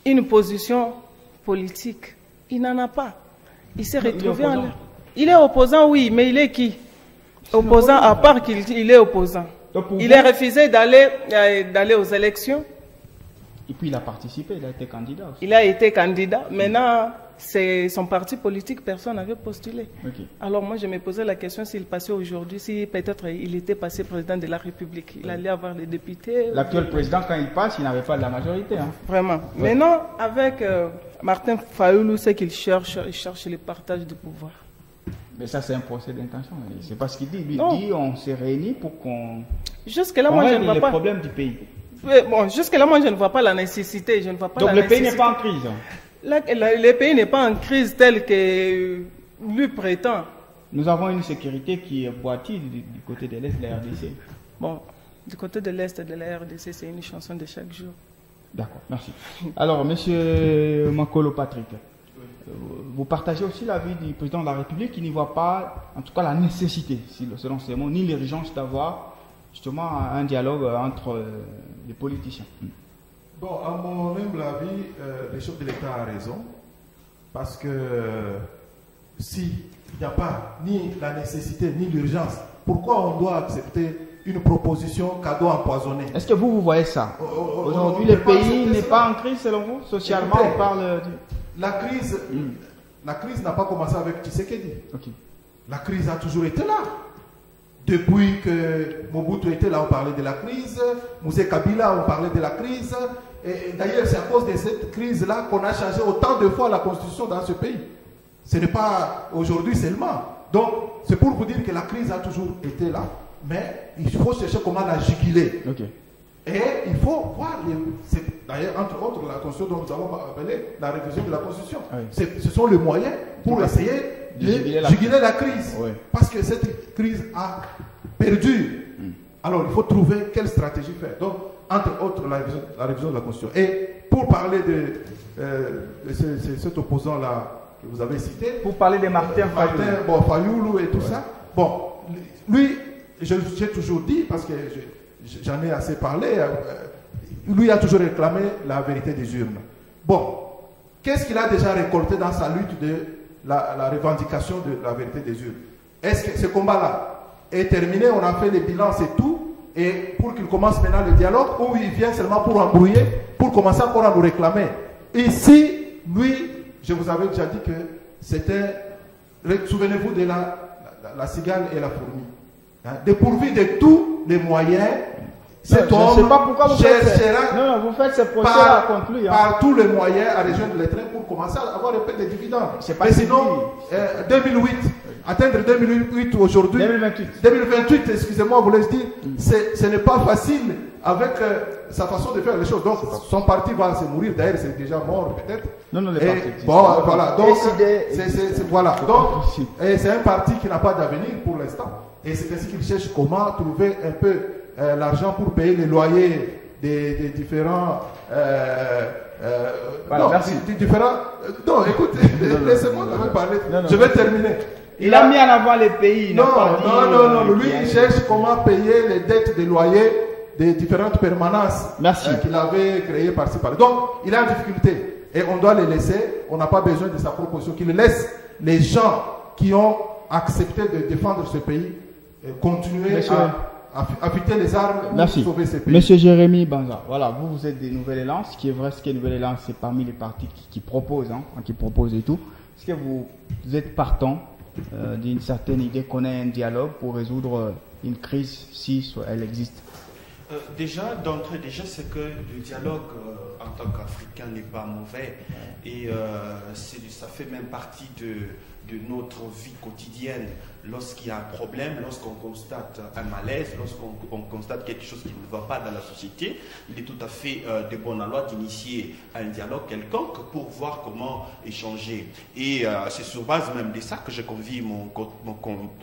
une position politique. Il n'en a pas. Il s'est retrouvé en... Il est opposant, oui, mais il est qui? Opposant, à part qu'il est opposant. Il a refusé d'aller aux élections.
Et puis il a participé, il a été candidat aussi.
Il a été candidat. Maintenant, c'est son parti politique, personne n'avait postulé. Okay. Alors moi, je me posais la question s'il passait aujourd'hui, si peut-être il était passé président de la République. Il allait avoir les députés.
L'actuel président, quand il passe, il n'avait pas de la majorité. Hein.
Vraiment. Ouais. Maintenant, avec Martin Fayulu, c'est qu'il cherche le partage du pouvoir.
Mais ça, c'est un procès d'intention. C'est pas ce qu'il dit. Lui dit on s'est réunis pour qu'on
règle
les problèmes du pays.
Bon, jusque-là, moi, je ne vois pas la nécessité. Je ne vois pas
Donc, le pays n'est pas en crise.
Le pays n'est pas en crise telle que lui prétend.
Nous avons une sécurité qui est boitive du côté de l'Est de la RDC.
Bon, du côté de l'Est de la RDC, c'est une chanson de chaque jour.
D'accord, merci. Alors, monsieur Makolo Patrick, vous partagez aussi l'avis du président de la République qui n'y voit pas, en tout cas, la nécessité, selon ses mots, ni l'urgence d'avoir justement un dialogue entre les politiciens.
Bon, à mon humble avis, le chef de l'État a raison, parce que s'il n'y a pas ni la nécessité ni l'urgence, pourquoi on doit accepter une proposition cadeau empoisonné.
Est-ce que vous voyez ça? Aujourd'hui, le pays n'est pas en crise selon vous? Socialement, on parle...
La crise n'a pas commencé avec Tshisekedi.
Okay.
La crise a toujours été là. Depuis que Mobutu était là, on parlait de la crise. Moussé Kabila, on parlait de la crise. Et d'ailleurs, c'est à cause de cette crise-là qu'on a changé autant de fois la constitution dans ce pays. Ce n'est pas aujourd'hui seulement. Donc, c'est pour vous dire que la crise a toujours été là. Mais il faut chercher comment la juguler.
Okay.
Et il faut voir, d'ailleurs, entre autres, la constitution dont nous avons parlé, la révision de la constitution. Oui. Ce sont les moyens pour essayer de juguler la crise. Oui. Parce que cette crise a perdu. Alors, il faut trouver quelle stratégie faire. Donc, entre autres, la révision de la constitution. Et pour parler de cet opposant-là que vous avez cité.
Pour parler de Martin
Fayoulou et tout ça. Bon, lui, j'ai toujours dit, parce que j'en ai assez parlé, lui a toujours réclamé la vérité des urnes. Bon, qu'est-ce qu'il a déjà récolté dans sa lutte de la revendication de la vérité des urnes? Est-ce que ce combat-là est terminé? On a fait les bilans, c'est tout. Et pour qu'il commence maintenant le dialogue, ou il vient seulement pour embrouiller, pour commencer encore à nous réclamer? Ici, lui, je vous avais déjà dit que c'était, souvenez-vous de la cigale et la fourmi. Hein, dépourvu de tous les moyens, cet homme cherchera
vous faites ce procès-là contre lui.
Par tous les moyens à rejoindre les trains pour commencer à avoir un peu de dividendes. Mais sinon, 2008, atteindre 2008 aujourd'hui, 2028, excusez-moi, vous laisse dire, ce n'est pas facile avec sa façon de faire les choses. Donc, son parti va se mourir. D'ailleurs, c'est déjà mort peut-être.
Non, les partis.
Bon, voilà. Donc, voilà. Donc, c'est un parti qui n'a pas d'avenir pour l'instant. Et c'est ainsi qu'il cherche comment trouver un peu l'argent pour payer les loyers des différents...
voilà, merci.
Non, écoute, laissez-moi parler. Je vais terminer.
Il a mis en avant les pays.
Non. Lui, il cherche comment payer les dettes des loyers des différentes permanences qu'il avait créées par-ci par-là. Donc, il est en difficulté. Et on doit les laisser. On n'a pas besoin de sa proposition. Qu'il laisse les gens qui ont accepté de défendre ce pays continuer à affûter les armes pour sauver ce pays.
Monsieur Jérémy Banza, voilà, vous êtes des Nouvelles Élan. Ce qui est vrai, ce qui est Nouvelle Élan, c'est parmi les partis qui proposent, qui proposent et tout. Est-ce que vous êtes partant d'une certaine idée qu'on ait un dialogue pour résoudre une crise si elle existe?
Déjà, d'entrée, c'est que le dialogue en tant qu'Africain n'est pas mauvais et ça fait même partie de notre vie quotidienne. Lorsqu'il y a un problème, lorsqu'on constate un malaise, lorsqu'on constate quelque chose qui ne va pas dans la société, il est tout à fait de bonne loi d'initier un dialogue quelconque pour voir comment échanger. Et c'est sur base même de ça que je convie mon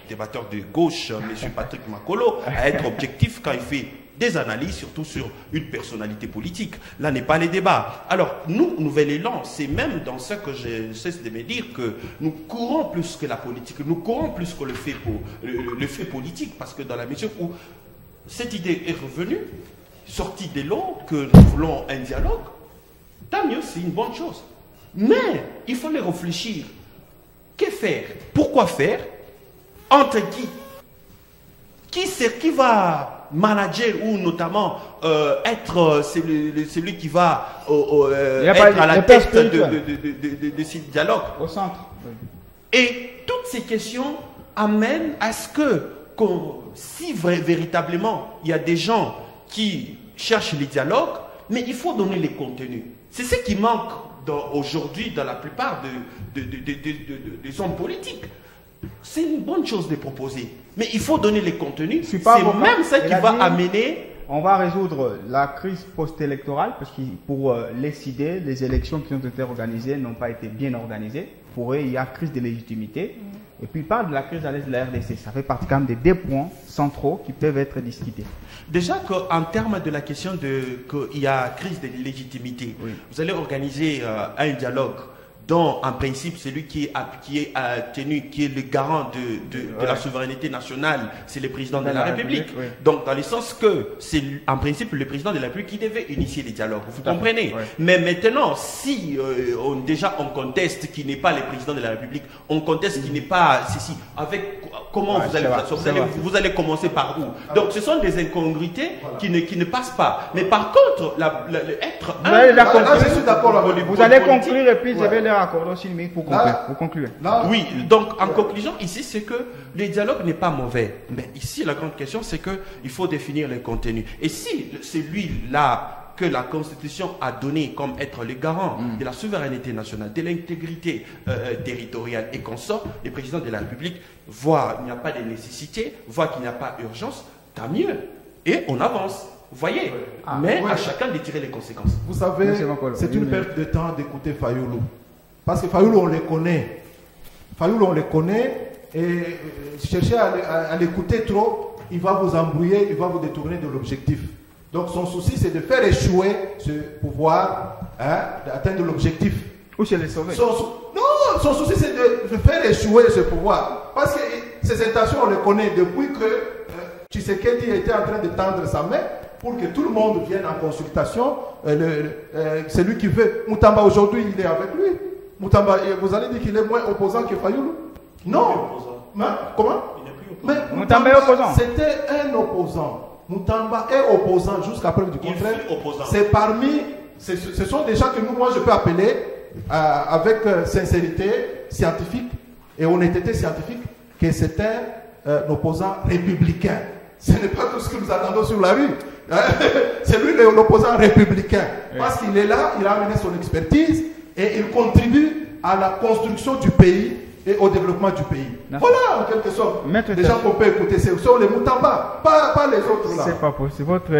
débatteur de gauche, M. Patrick Makolo, à être objectif quand il fait des analyses, surtout sur une personnalité politique. Là n'est pas les débats. Alors, nous, Nouvel Élan, c'est même dans ce que je cesse de me dire que nous courons plus que la politique, nous courons plus que le fait politique, parce que dans la mesure où cette idée est revenue, sortie de l'eau, que nous voulons un dialogue, tant mieux, c'est une bonne chose. Mais il faut les réfléchir. Que faire? Pourquoi faire? Entre qui? Qui va manager ou notamment être celui qui va être à la tête de ce dialogue
au centre. Oui.
Et toutes ces questions amènent à ce que si véritablement il y a des gens qui cherchent les dialogues, mais il faut donner les contenus. C'est ce qui manque aujourd'hui dans la plupart des hommes politiques. C'est une bonne chose de proposer, mais il faut donner les contenus. C'est même ça qui va amener...
On va résoudre la crise post-électorale, parce que pour les idées, les élections qui ont été organisées n'ont pas été bien organisées. Pour eux, il y a crise de légitimité. Et puis, il parle de la crise à l'est de la RDC. Ça fait partie quand même des 2 points centraux qui peuvent être discutés.
Déjà qu'en termes de la question qu'il y a crise de légitimité, vous allez organiser un dialogue dont en principe celui qui est le garant de la souveraineté nationale, c'est le président de la République. Oui. Donc dans le sens que c'est en principe le président de la République qui devait initier les dialogues. Vous comprenez? Oui. Mais maintenant, si on conteste qui n'est pas le président de la République, on conteste qui n'est pas ceci, avec comment vous allez commencer par où? Donc ce sont des incongruités qui ne passent pas. Mais par contre,
je suis d'accord avec vous. Vous allez conclure et puis je vais leur accorder aussi une minute pour conclure.
Oui, donc en conclusion, ici, c'est que le dialogue n'est pas mauvais. Mais ici, la grande question, c'est qu'il faut définir le contenu. Et si celui-là que la Constitution a donné comme être le garant de la souveraineté nationale, de l'intégrité territoriale et consort, le président de la République voit qu'il n'y a pas de nécessité, voit qu'il n'y a pas d'urgence, tant mieux. Et on avance. Vous voyez, mais à chacun de tirer les conséquences.
Vous savez, c'est une perte de temps d'écouter Fayulu. Parce que Fayulu, on les connaît. Fayulu, on les connaît. Et chercher à l'écouter trop, il va vous embrouiller, il va vous détourner de l'objectif. Donc son souci, c'est de faire échouer ce pouvoir, d'atteindre l'objectif.
Ou c'est les sauver.
Son souci, c'est de faire échouer ce pouvoir. Parce que ses intentions, on les connaît depuis que Tshisekedi était en train de tendre sa main pour que tout le monde vienne en consultation. Celui qui veut. Moutamba, aujourd'hui, il est avec lui. Moutamba, vous allez dire qu'il est moins opposant que Fayulu? Non. Comment? Mais
Moutamba est opposant.
C'était un opposant. Moutamba est opposant jusqu'à preuve du contraire. Ce sont des gens que moi je peux appeler avec sincérité scientifique et honnêteté scientifique que c'est un opposant républicain. Ce n'est pas tout ce que nous attendons sur la rue. C'est lui l'opposant républicain. Parce qu'il est là, il a amené son expertise et il contribue à la construction du pays et au développement du pays. Voilà, en quelque sorte. Des gens qu'on peut écouter, ce sont les Moutamba, pas les autres là.
C'est pas possible. Votre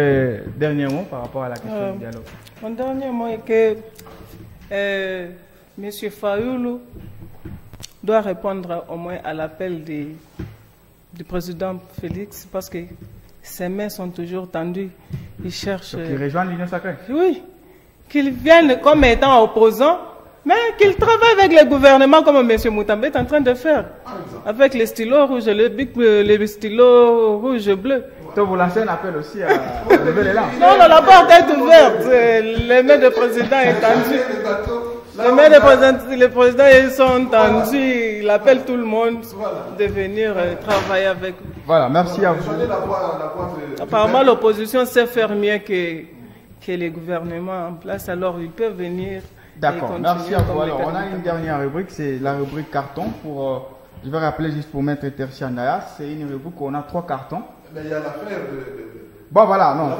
dernier mot par rapport à la question du dialogue?
Mon dernier mot est que M. Fayulu doit répondre au moins à l'appel du président Félix parce que ses mains sont toujours tendues. Il cherche...
Qu'il rejoigne l'Union sacrée?
Oui. Qu'il vienne comme étant opposant, mais qu'il travaille avec le gouvernement comme M. Moutamba est en train de faire. Avec les stylos rouges, les stylos rouges et bleus.
Donc vous lancez un appel aussi à lever les langues.
Non, la porte est ouverte. Les mains du président sont tendues. Les mains du président sont tendues. Il appelle tout le monde de venir travailler avec lui.
Voilà, merci à vous.
Apparemment, l'opposition sait faire mieux que les gouvernements en place, alors ils peuvent venir.
D'accord, merci à vous. Alors, on a une dernière rubrique, c'est la rubrique carton. Je vais rappeler juste pour Maître Tertia Ndaya, c'est une rubrique où on a 3 cartons.
Mais il y a l'affaire
Bon voilà, non,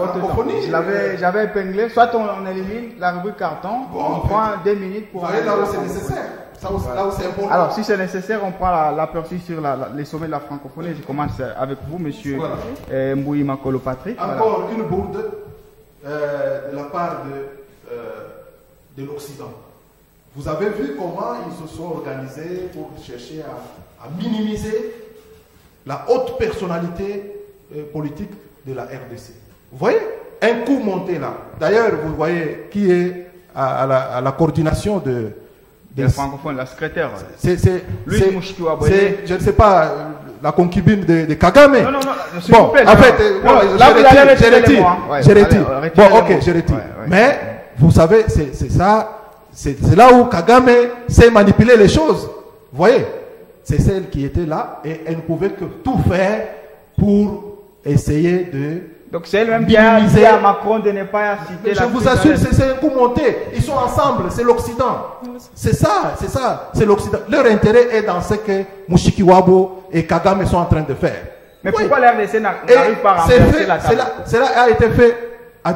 j'avais épinglé, soit on élimine la rubrique carton, on prend 2 minutes pour...
Vous voyez là où c'est nécessaire, là où c'est important.
Alors si c'est nécessaire, on prend l'aperçu sur les sommets de la francophonie. Je commence avec vous, monsieur Mbouyi Makolo Patrick.
Encore une bourde de la part de l'Occident. Vous avez vu comment ils se sont organisés pour chercher à minimiser la haute personnalité politique de la RDC. Vous voyez, un coup monté là. D'ailleurs, vous voyez qui est à la coordination de
la francophone, la secrétaire.
Je ne sais pas, la concubine de Kagame.
Non,
bon, en fait, je retire. Bon, ok, je retire. Mais, vous savez, c'est ça. C'est là où Kagame sait manipuler les choses. Vous voyez, c'est celle qui était là et elle ne pouvait que tout faire pour essayer de...
Donc c'est elle-même qui a dit à Macron de ne pas citer la...
Je vous assure, c'est un coup monté. Ils sont ensemble, c'est l'Occident. C'est ça, c'est l'Occident. Leur intérêt est dans ce que Mushikiwabo et Kagame sont en train de faire.
Mais pourquoi la RDC n'arrive pas à renverser la table?
Cela a été fait.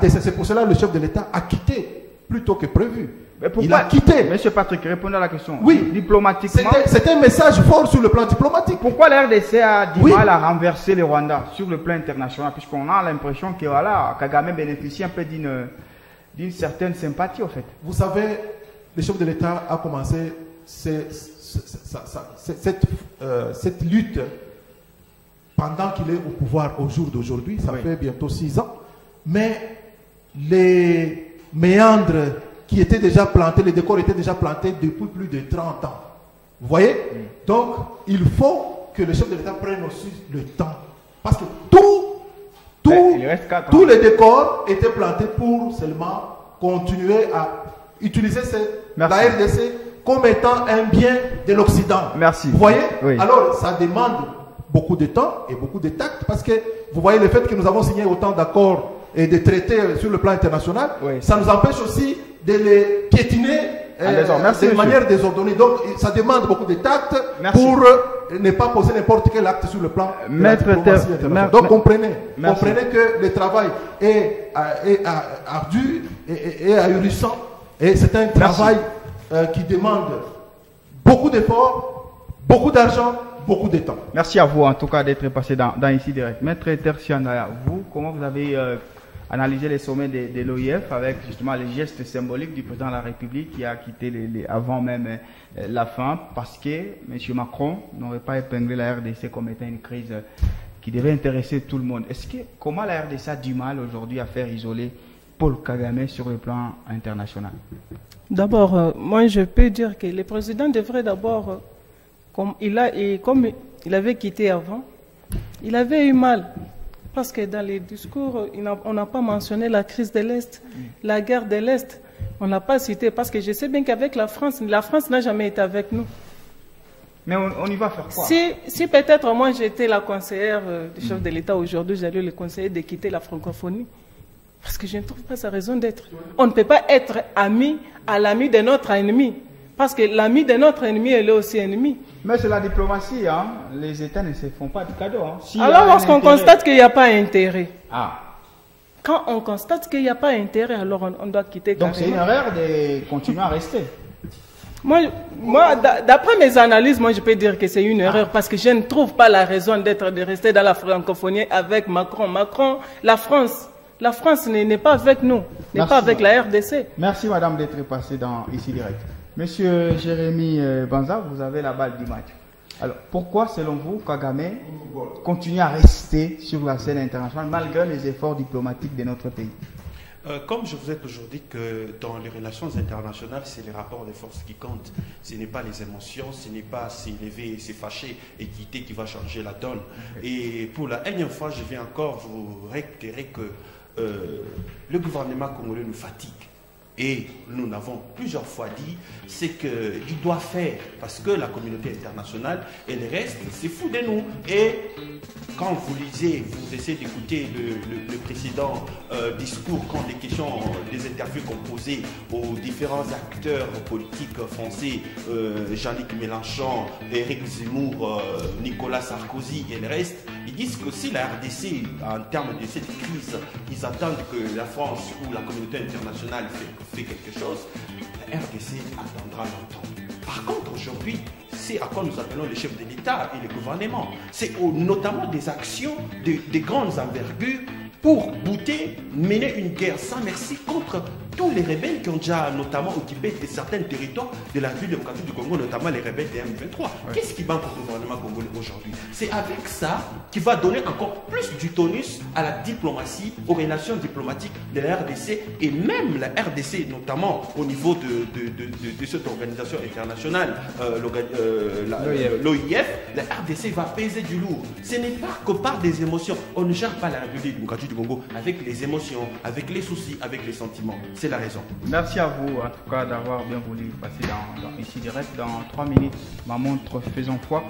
C'est pour cela que le chef de l'État a quitté plus tôt que prévu.
Mais pourquoi,
il a quitté.
Monsieur Patrick, répondez à la question.
Oui.
Diplomatiquement.
C'était un message fort sur le plan diplomatique.
Pourquoi la RDC a du mal à renverser le Rwanda sur le plan international? Puisqu'on a l'impression que voilà, Kagame bénéficie un peu d'une certaine sympathie, au fait.
Vous savez, le chef de l'État a commencé cette lutte pendant qu'il est au pouvoir au jour d'aujourd'hui. Ça fait bientôt 6 ans. Mais les méandres qui étaient déjà plantés, les décors étaient déjà plantés depuis plus de 30 ans. Vous voyez? Donc, il faut que le chef de l'État prenne aussi le temps. Parce que tous les décors étaient plantés pour seulement continuer à utiliser la RDC comme étant un bien de l'Occident.
Merci.
Vous voyez? Oui. Alors, ça demande beaucoup de temps et beaucoup de tact parce que vous voyez le fait que nous avons signé autant d'accords et de traités sur le plan international, ça nous empêche aussi de les piétiner de manière désordonnée. Donc, ça demande beaucoup de tact pour ne pas poser n'importe quel acte sur le plan de la diplomatie internationale. Donc, comprenez que le travail est ardu et ahurissant et c'est un travail qui demande beaucoup d'efforts, beaucoup d'argent, beaucoup de temps.
Merci à vous en tout cas d'être passé dans Ici Direct. Maître Tertiandaya, vous, comment vous avez analysé les sommets de l'OIF avec justement les gestes symboliques du président de la République qui a quitté avant même la fin parce que M. Macron n'aurait pas épinglé la RDC comme étant une crise qui devait intéresser tout le monde. Comment la RDC a du mal aujourd'hui à faire isoler Paul Kagame sur le plan international?
D'abord, moi je peux dire que le président devrait d'abord, comme il avait quitté avant, il avait eu mal. Parce que dans les discours, on n'a pas mentionné la crise de l'Est, la guerre de l'Est. On ne l'a pas cité parce que je sais bien qu'avec la France n'a jamais été avec nous.
Mais on y va faire quoi?
Si peut-être moi j'étais la conseillère du chef de l'État aujourd'hui, j'allais le conseiller de quitter la francophonie. Parce que je ne trouve pas sa raison d'être. On ne peut pas être ami à l'ami de notre ennemi. Parce que l'ami de notre ennemi, elle est aussi ennemi.
Mais c'est la diplomatie, hein. Les États ne se font pas de cadeaux. Hein.
Alors lorsqu'on constate qu'il n'y a pas intérêt, quand on constate qu'il n'y a pas intérêt, alors on doit quitter.
Donc c'est une erreur de continuer à rester.
Moi d'après mes analyses, moi je peux dire que c'est une erreur parce que je ne trouve pas la raison de rester dans la francophonie avec Macron. La France n'est pas avec nous, n'est pas avec la RDC.
Merci madame d'être passée dans Ici Direct. Monsieur Jérémy Banza, vous avez la balle du match. Alors, pourquoi, selon vous, Kagame continue à rester sur la scène internationale malgré les efforts diplomatiques de notre pays?
Comme je vous ai toujours dit que dans les relations internationales, c'est les rapports de force qui comptent. Ce n'est pas les émotions, ce n'est pas s'élever, se fâcher et quitter qui va changer la donne. Et pour la énième fois, je viens encore vous réitérer que le gouvernement congolais nous fatigue. Et nous l'avons plusieurs fois dit, c'est qu'il doit faire, parce que la communauté internationale, elle reste, c'est fou de nous. Et quand vous lisez, vous essayez d'écouter le précédent discours, quand les questions, des interviews qu'on posait aux différents acteurs politiques français, Jean-Luc Mélenchon, Éric Zemmour, Nicolas Sarkozy et le reste, ils disent que si la RDC, en termes de cette crise, ils attendent que la France ou la communauté internationale fait quelque chose, la RDC attendra longtemps. Par contre, aujourd'hui, c'est à quoi nous appelons les chefs de l'État et le gouvernement. C'est notamment des actions de grandes envergures pour bouter, mener une guerre sans merci contre tous les rebelles qui ont déjà notamment occupé certains territoires de la République démocratique du Congo, notamment les rebelles des M23. Qu'est-ce qui manque au gouvernement congolais aujourd'hui? C'est avec ça qu'il va donner encore plus du tonus à la diplomatie, aux relations diplomatiques de la RDC et même la RDC, notamment au niveau de cette organisation internationale, l'OIF, la RDC va peser du lourd. Ce n'est pas que par des émotions. On ne gère pas la République démocratique du Congo avec les émotions, avec les soucis, avec les sentiments. C'est la raison.
Merci à vous en tout cas d'avoir bien voulu passer dans Ici Direct. Dans 3 minutes, ma montre faisant foi.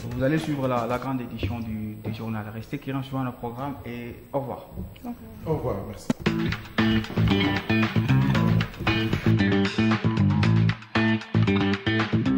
Vous allez suivre la grande édition du journal. Restez qui suivant le programme et au revoir.
Au revoir, merci.